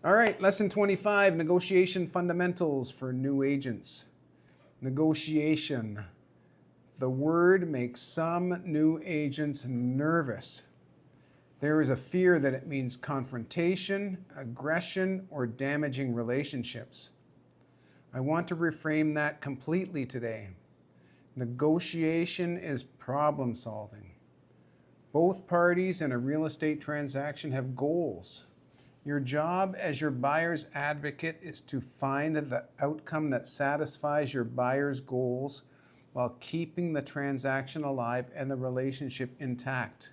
All right, lesson 25, negotiation fundamentals for new agents. Negotiation. The word makes some new agents nervous. There is a fear that it means confrontation, aggression, or damaging relationships. I want to reframe that completely today. Negotiation is problem solving. Both parties in a real estate transaction have goals. Your job as your buyer's advocate is to find the outcome that satisfies your buyer's goals while keeping the transaction alive and the relationship intact.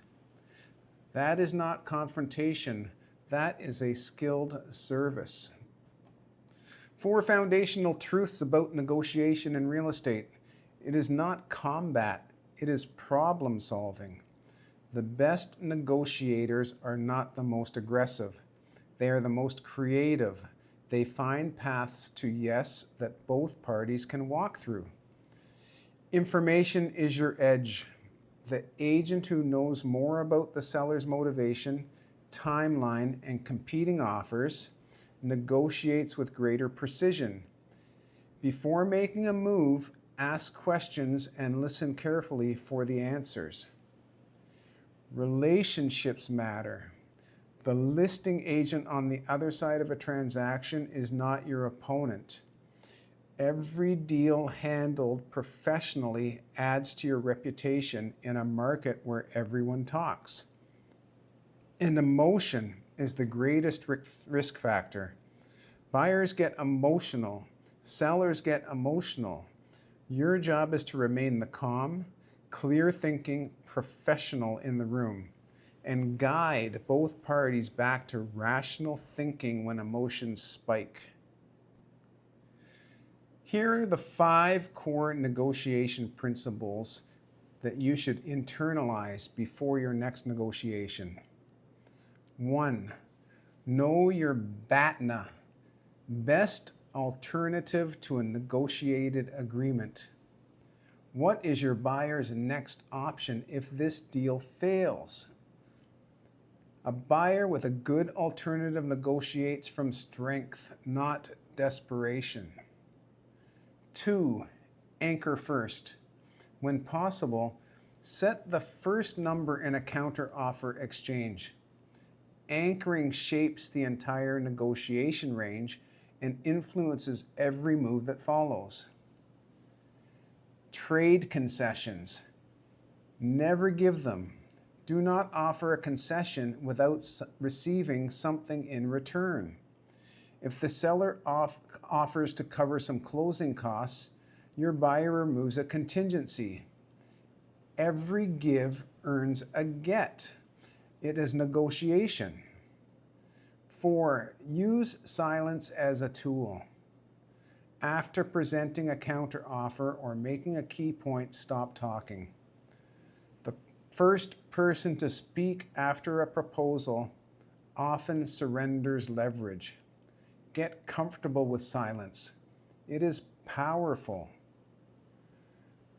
That is not confrontation. That is a skilled service. 4 foundational truths about negotiation in real estate. It is not combat, it is problem solving. The best negotiators are not the most aggressive. They are the most creative. They find paths to yes that both parties can walk through. Information is your edge. The agent who knows more about the seller's motivation, timeline, and competing offers negotiates with greater precision. Before making a move, ask questions and listen carefully for the answers. Relationships matter. The listing agent on the other side of a transaction is not your opponent. Every deal handled professionally adds to your reputation in a market where everyone talks. And emotion is the greatest risk factor. Buyers get emotional. Sellers get emotional. Your job is to remain the calm, clear-thinking professional in the room and guide both parties back to rational thinking when emotions spike. Here are the 5 core negotiation principles that you should internalize before your next negotiation. 1. Know your BATNA, best alternative to a negotiated agreement. What is your buyer's next option if this deal fails? A buyer with a good alternative negotiates from strength, not desperation. 2. Anchor first. When possible, set the first number in a counter-offer exchange. Anchoring shapes the entire negotiation range and influences every move that follows. Trade concessions. Never give them. Do not offer a concession without receiving something in return. If the seller offers to cover some closing costs, your buyer removes a contingency. Every give earns a get. It is negotiation. 4. Use silence as a tool. After presenting a counteroffer or making a key point, stop talking. The first person to speak after a proposal often surrenders leverage. Get comfortable with silence. It is powerful.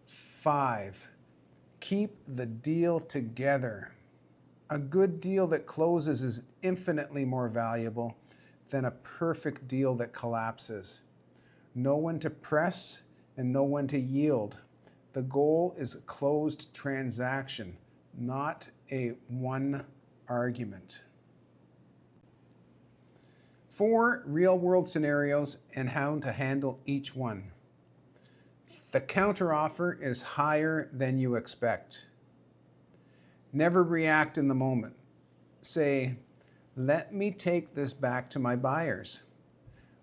5. Keep the deal together. A good deal that closes is infinitely more valuable than a perfect deal that collapses. Know when to press and know when to yield. The goal is a closed transaction, not a one argument. 4 real-world scenarios and how to handle each one. The counteroffer is higher than you expect. Never react in the moment. Say, let me take this back to my buyers.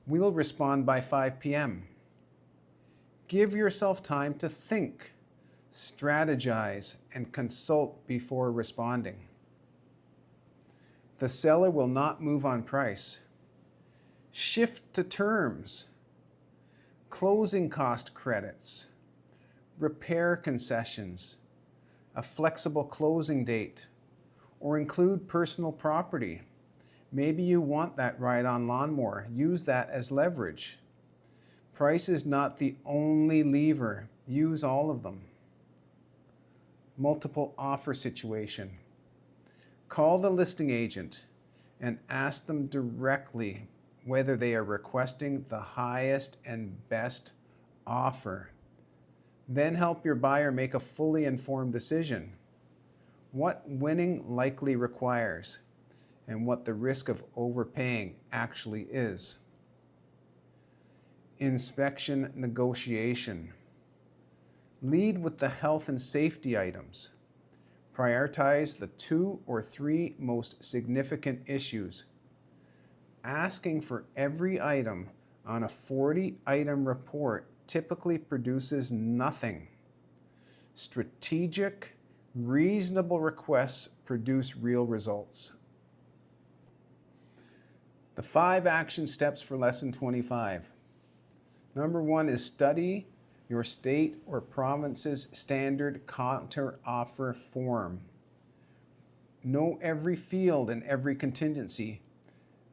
We'll respond by 5 p.m. Give yourself time to think, strategize, and consult before responding. The seller will not move on price. Shift to terms, closing cost credits, repair concessions, a flexible closing date, or include personal property. Maybe you want that ride-on lawnmower. Use that as leverage. Price is not the only lever. Use all of them. Multiple offer situation. Call the listing agent and ask them directly whether they are requesting the highest and best offer. Then help your buyer make a fully informed decision. What winning likely requires and what the risk of overpaying actually is. Inspection negotiation. Lead with the health and safety items. Prioritize the 2 or 3 most significant issues. Asking for every item on a 40-item report typically produces nothing. Strategic, reasonable requests produce real results. The 5 action steps for Lesson 25. Number 1 is study your state or province's standard counter-offer form. Know every field and every contingency.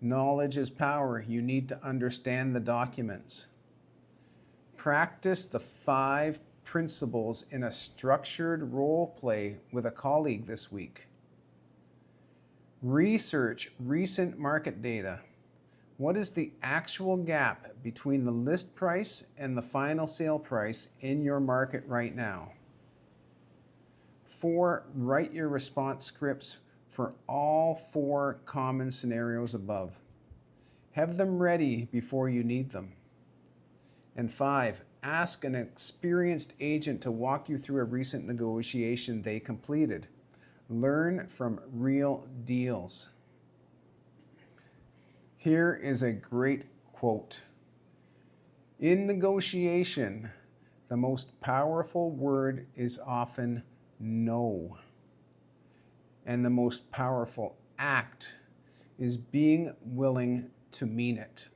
Knowledge is power. You need to understand the documents. Practice the 5 principles in a structured role play with a colleague this week. Research recent market data. What is the actual gap between the list price and the final sale price in your market right now? 4, write your response scripts for all 4 common scenarios above. Have them ready before you need them. And 5, ask an experienced agent to walk you through a recent negotiation they completed. Learn from real deals. Here is a great quote. In negotiation, the most powerful word is often no. And the most powerful act is being willing to mean it.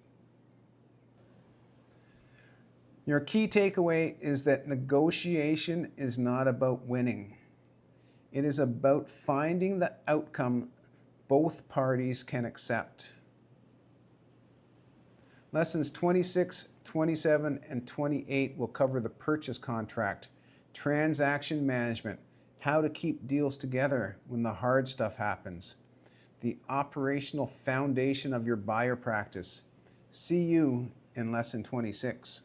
Your key takeaway is that negotiation is not about winning. It is about finding the outcome both parties can accept. Lessons 26, 27, and 28 will cover the purchase contract, transaction management, how to keep deals together when the hard stuff happens, the operational foundation of your buyer practice. See you in Lesson 26.